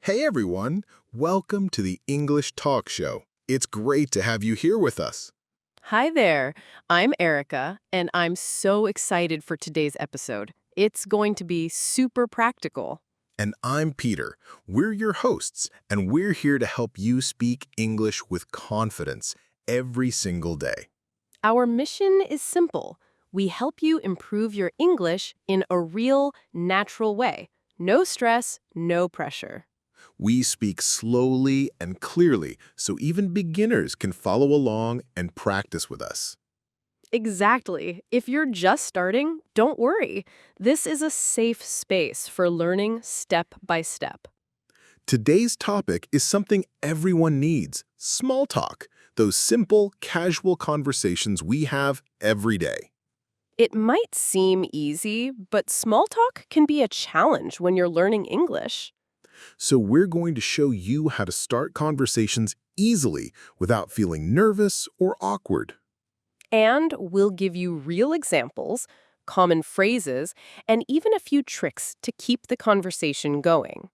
Hey everyone, welcome to the English Talk Show. It's great to have you here with us. Hi there. I'm Erica, and I'm so excited for today's episode. It's going to be super practical. And I'm Peter. We're your hosts, and we're here to help you speak English with confidence every single day. Our mission is simple. We help you improve your English in a real, natural way. No stress, no pressure. We speak slowly and clearly so even beginners can follow along and practice with us. Exactly. If you're just starting, don't worry. This is a safe space for learning step by step. Today's topic is something everyone needs, small talk, those simple, casual conversations we have every day. It might seem easy, but small talk can be a challenge when you're learning English. So we're going to show you how to start conversations easily without feeling nervous or awkward. And we'll give you real examples, common phrases, and even a few tricks to keep the conversation going.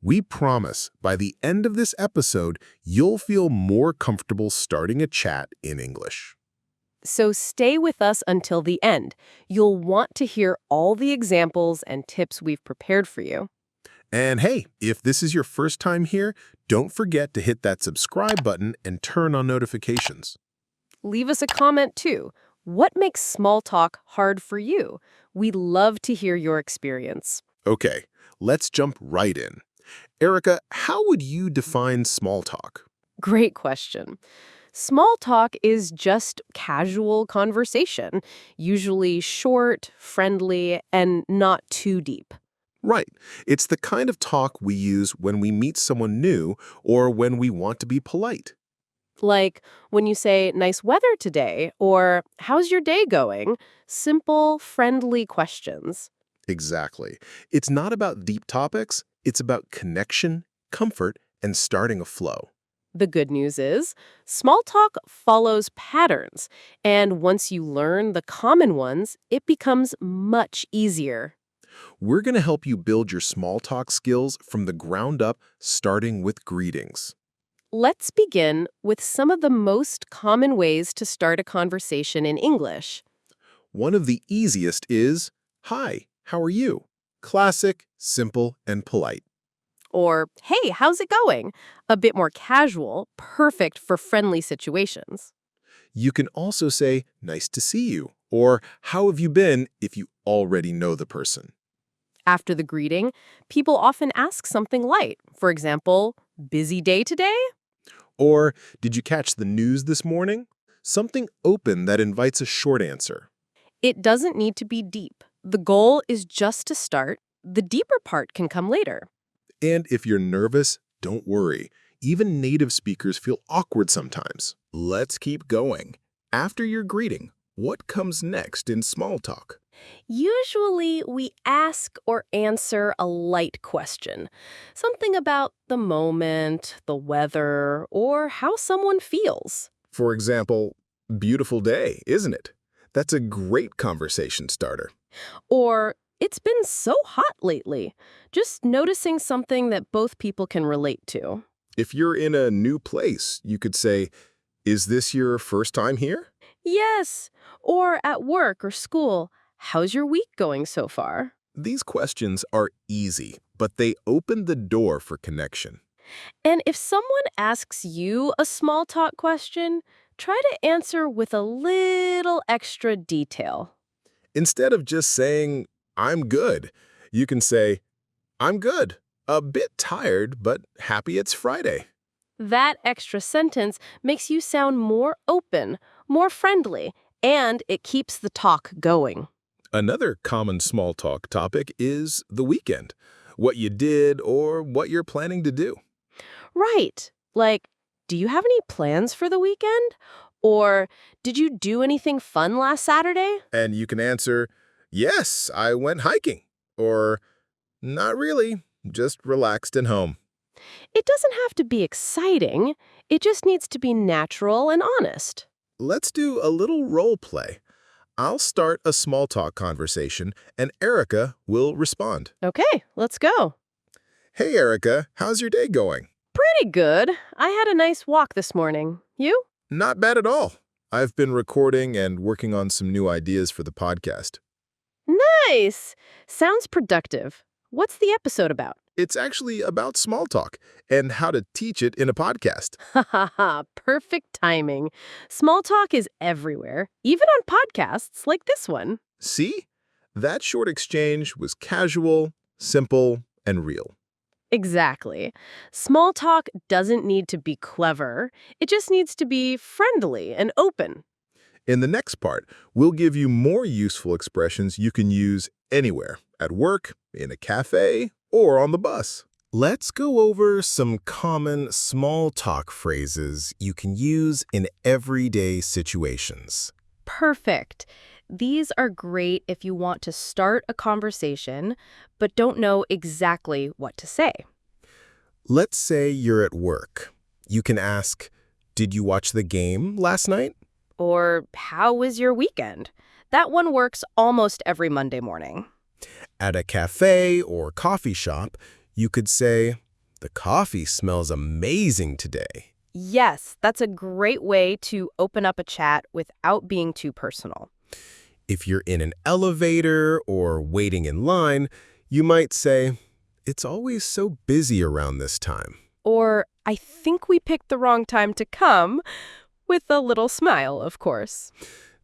We promise by the end of this episode, you'll feel more comfortable starting a chat in English. So stay with us until the end. You'll want to hear all the examples and tips we've prepared for you. And hey, if this is your first time here, don't forget to hit that subscribe button and turn on notifications. Leave us a comment too. What makes small talk hard for you? We'd love to hear your experience. Okay, let's jump right in. Erica, how would you define small talk? Great question. Small talk is just casual conversation, usually short, friendly, and not too deep. Right. It's the kind of talk we use when we meet someone new or when we want to be polite. Like when you say, nice weather today, or how's your day going? Simple, friendly questions. Exactly. It's not about deep topics, it's about connection, comfort, and starting a flow. The good news is, small talk follows patterns, and once you learn the common ones, it becomes much easier. We're going to help you build your small talk skills from the ground up, starting with greetings. Let's begin with some of the most common ways to start a conversation in English. One of the easiest is, "Hi, how are you?" Classic, simple, and polite. Or, hey, how's it going? A bit more casual, perfect for friendly situations. You can also say, "Nice to see you," or "How have you been?" if you already know the person. After the greeting, people often ask something light. For example, busy day today? Or, "Did you catch the news this morning?" Something open that invites a short answer. It doesn't need to be deep. The goal is just to start. The deeper part can come later. And if you're nervous, don't worry. Even native speakers feel awkward sometimes. Let's keep going. After your greeting, what comes next in small talk? Usually, we ask or answer a light question. Something about the moment, the weather, or how someone feels. For example, "Beautiful day, isn't it?" That's a great conversation starter. Or, it's been so hot lately. Just noticing something that both people can relate to. If you're in a new place, you could say, "Is this your first time here?" Yes. Or at work or school, how's your week going so far? These questions are easy, but they open the door for connection. And if someone asks you a small talk question, try to answer with a little extra detail. Instead of just saying, "I'm good," you can say, "I'm good. A bit tired, but happy it's Friday." That extra sentence makes you sound more open, more friendly, and it keeps the talk going. Another common small talk topic is the weekend, what you did or what you're planning to do. Right. Like, do you have any plans for the weekend? Or did you do anything fun last Saturday? And you can answer, "Yes, I went hiking," or "Not really, just relaxed and home." It doesn't have to be exciting. It just needs to be natural and honest. Let's do a little role play. I'll start a small talk conversation, and Erica will respond. Okay, let's go. Hey, Erica, how's your day going? Pretty good. I had a nice walk this morning. You? Not bad at all. I've been recording and working on some new ideas for the podcast. Nice. Sounds productive. What's the episode about? It's actually about small talk and how to teach it in a podcast. Ha ha ha. Perfect timing. Small talk is everywhere, even on podcasts like this one. See? That short exchange was casual, simple, and real. Exactly. Small talk doesn't need to be clever. It just needs to be friendly and open. In the next part, we'll give you more useful expressions you can use anywhere, at work, in a cafe, or on the bus. Let's go over some common small talk phrases you can use in everyday situations. Perfect. These are great if you want to start a conversation, but don't know exactly what to say. Let's say you're at work. You can ask, "Did you watch the game last night?" Or, how was your weekend? That one works almost every Monday morning. At a cafe or coffee shop, you could say, "The coffee smells amazing today." Yes, that's a great way to open up a chat without being too personal. If you're in an elevator or waiting in line, you might say, "It's always so busy around this time." Or, I think we picked the wrong time to come, with a little smile, of course.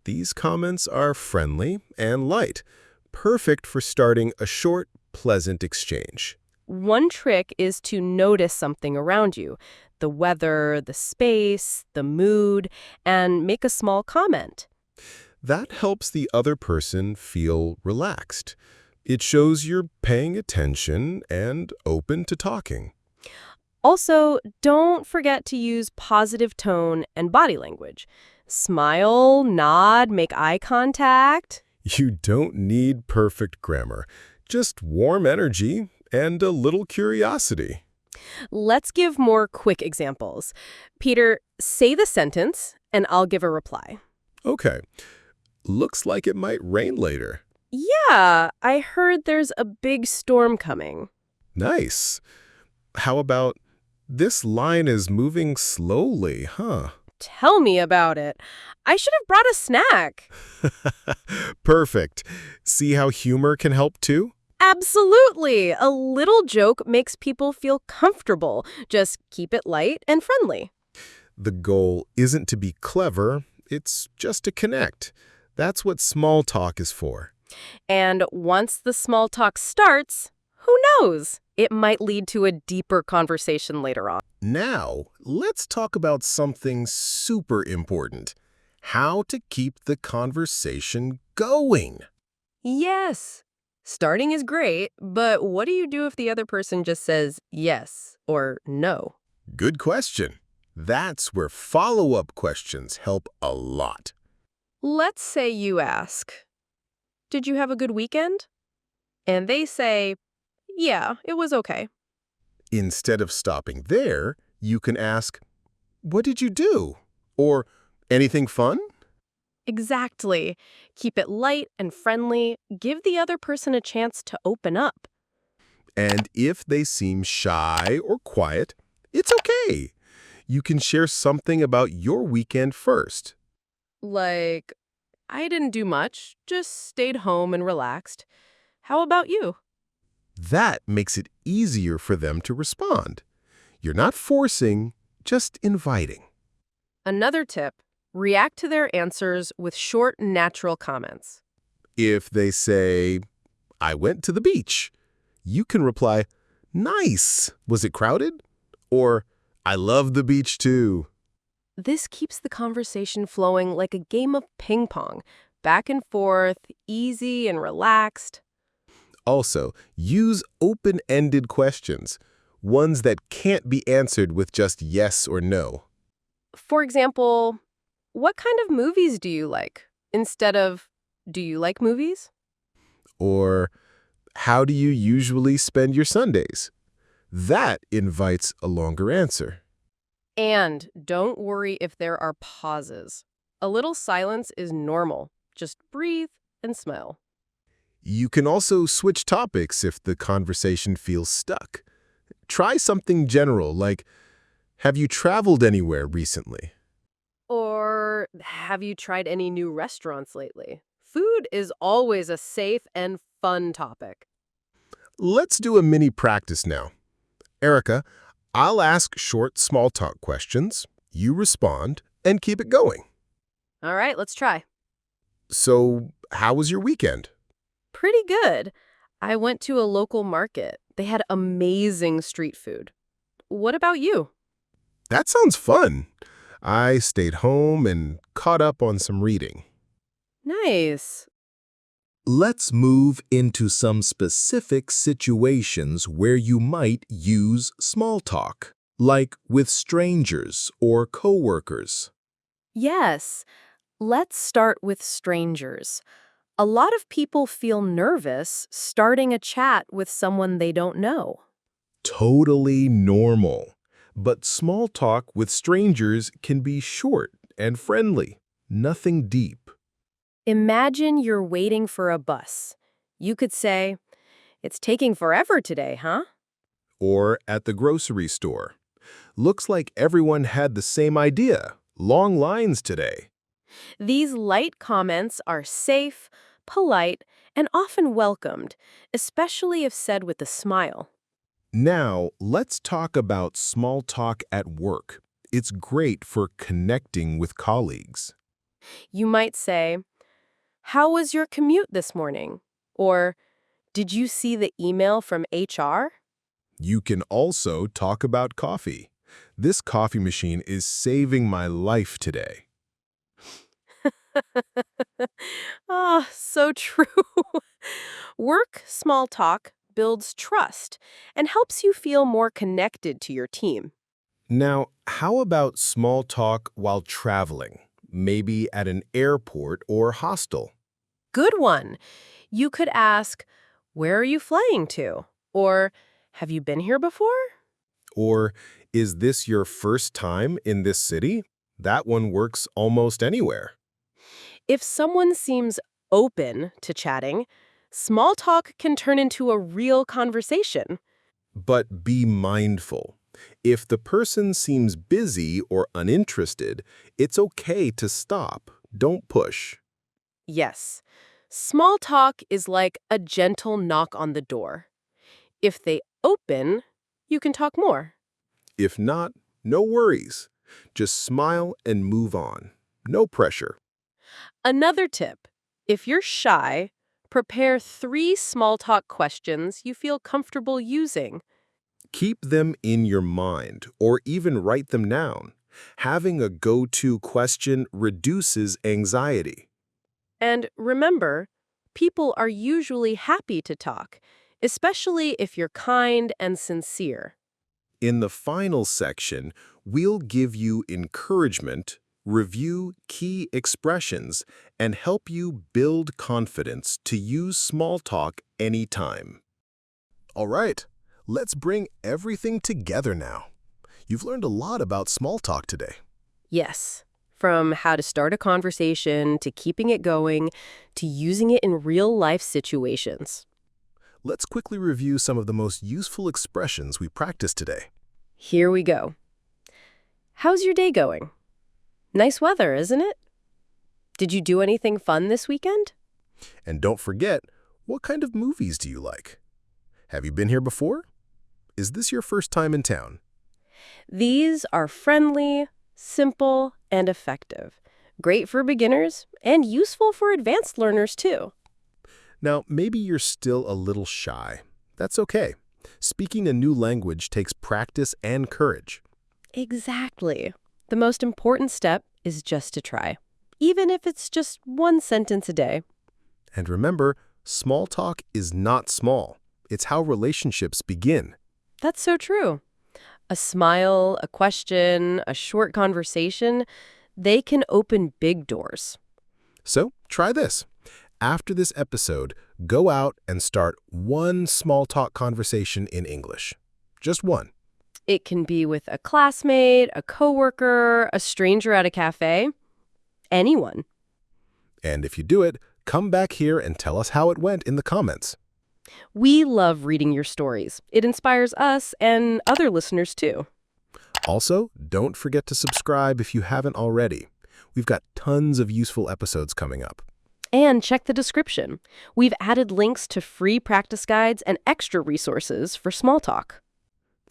These comments are friendly and light, perfect for starting a short, pleasant exchange. One trick is to notice something around you, the weather, the space, the mood, and make a small comment. That helps the other person feel relaxed. It shows you're paying attention and open to talking. Also, don't forget to use positive tone and body language. Smile, nod, make eye contact. You don't need perfect grammar, just warm energy and a little curiosity. Let's give more quick examples. Peter, say the sentence, and I'll give a reply. Okay, looks like it might rain later. Yeah, I heard there's a big storm coming. Nice. How about, "This line is moving slowly, huh?" Tell me about it. I should have brought a snack. Perfect. See how humor can help too? Absolutely. A little joke makes people feel comfortable. Just keep it light and friendly. The goal isn't to be clever, it's just to connect. That's what small talk is for. And once the small talk starts, who knows? It might lead to a deeper conversation later on. Now, let's talk about something super important. How to keep the conversation going. Yes. Starting is great, but what do you do if the other person just says yes or no? Good question. That's where follow-up questions help a lot. Let's say you ask, "Did you have a good weekend?" And they say, "Yeah, it was okay." Instead of stopping there, you can ask, "What did you do?" Or, "Anything fun?" Exactly. Keep it light and friendly. Give the other person a chance to open up. And if they seem shy or quiet, it's okay. You can share something about your weekend first. Like, "I didn't do much, just stayed home and relaxed. How about you?" That makes it easier for them to respond. You're not forcing, just inviting. Another tip, react to their answers with short, natural comments. If they say, "I went to the beach," you can reply, "Nice. Was it crowded?" Or, "I love the beach too." This keeps the conversation flowing like a game of ping pong, back and forth, easy and relaxed. Also, use open-ended questions, ones that can't be answered with just yes or no. For example, "What kind of movies do you like?" instead of, "Do you like movies?" Or, "How do you usually spend your Sundays?" That invites a longer answer. And don't worry if there are pauses. A little silence is normal. Just breathe and smile. You can also switch topics if the conversation feels stuck. Try something general like, have you traveled anywhere recently? Or have you tried any new restaurants lately? Food is always a safe and fun topic. Let's do a mini practice now. Erica, I'll ask short small talk questions. You respond and keep it going. All right, let's try. So, how was your weekend? Pretty good. I went to a local market. They had amazing street food. What about you? That sounds fun. I stayed home and caught up on some reading. Nice. Let's move into some specific situations where you might use small talk, like with strangers or coworkers. Yes. Let's start with strangers. A lot of people feel nervous starting a chat with someone they don't know. Totally normal. But small talk with strangers can be short and friendly, nothing deep. Imagine you're waiting for a bus. You could say, "It's taking forever today, huh?" Or at the grocery store. Looks like everyone had the same idea. Long lines today. These light comments are safe, polite, and often welcomed, especially if said with a smile. Now, let's talk about small talk at work. It's great for connecting with colleagues. You might say, "How was your commute this morning?" Or, "Did you see the email from HR?" You can also talk about coffee. This coffee machine is saving my life today. Ah, so true. Work small talk builds trust and helps you feel more connected to your team. Now, how about small talk while traveling? Maybe at an airport or hostel? Good one. You could ask, "Where are you flying to?" Or, "Have you been here before?" Or, is this your first time in this city? That one works almost anywhere. If someone seems open to chatting, small talk can turn into a real conversation. But be mindful. If the person seems busy or uninterested, it's okay to stop. Don't push. Yes, small talk is like a gentle knock on the door. If they open, you can talk more. If not, no worries. Just smile and move on. No pressure. Another tip, if you're shy, prepare 3 small talk questions you feel comfortable using. Keep them in your mind or even write them down. Having a go-to question reduces anxiety. And remember, people are usually happy to talk, especially if you're kind and sincere. In the final section, we'll give you encouragement, review key expressions, and help you build confidence to use small talk anytime. All right, let's bring everything together now. You've learned a lot about small talk today. Yes, from how to start a conversation to keeping it going to using it in real-life situations. Let's quickly review some of the most useful expressions we practiced today. Here we go. How's your day going? Nice weather, isn't it? Did you do anything fun this weekend? And don't forget, what kind of movies do you like? Have you been here before? Is this your first time in town? These are friendly, simple, and effective. Great for beginners and useful for advanced learners too. Now, maybe you're still a little shy. That's okay. Speaking a new language takes practice and courage. Exactly. The most important step is just to try, even if it's just one sentence a day. And remember, small talk is not small. It's how relationships begin. That's so true. A smile, a question, a short conversation, they can open big doors. So, try this. After this episode, go out and start one small talk conversation in English. Just one. It can be with a classmate, a coworker, a stranger at a cafe, anyone. And if you do it, come back here and tell us how it went in the comments. We love reading your stories. It inspires us and other listeners too. Also, don't forget to subscribe if you haven't already. We've got tons of useful episodes coming up. And check the description. We've added links to free practice guides and extra resources for small talk.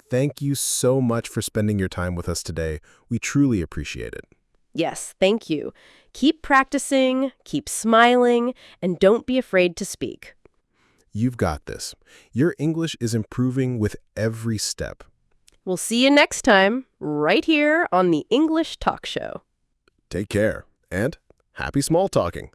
Thank you so much for spending your time with us today. We truly appreciate it. Yes, thank you. Keep practicing, keep smiling, and don't be afraid to speak. You've got this. Your English is improving with every step. We'll see you next time, right here on the English Talk Show. Take care, and happy small talking.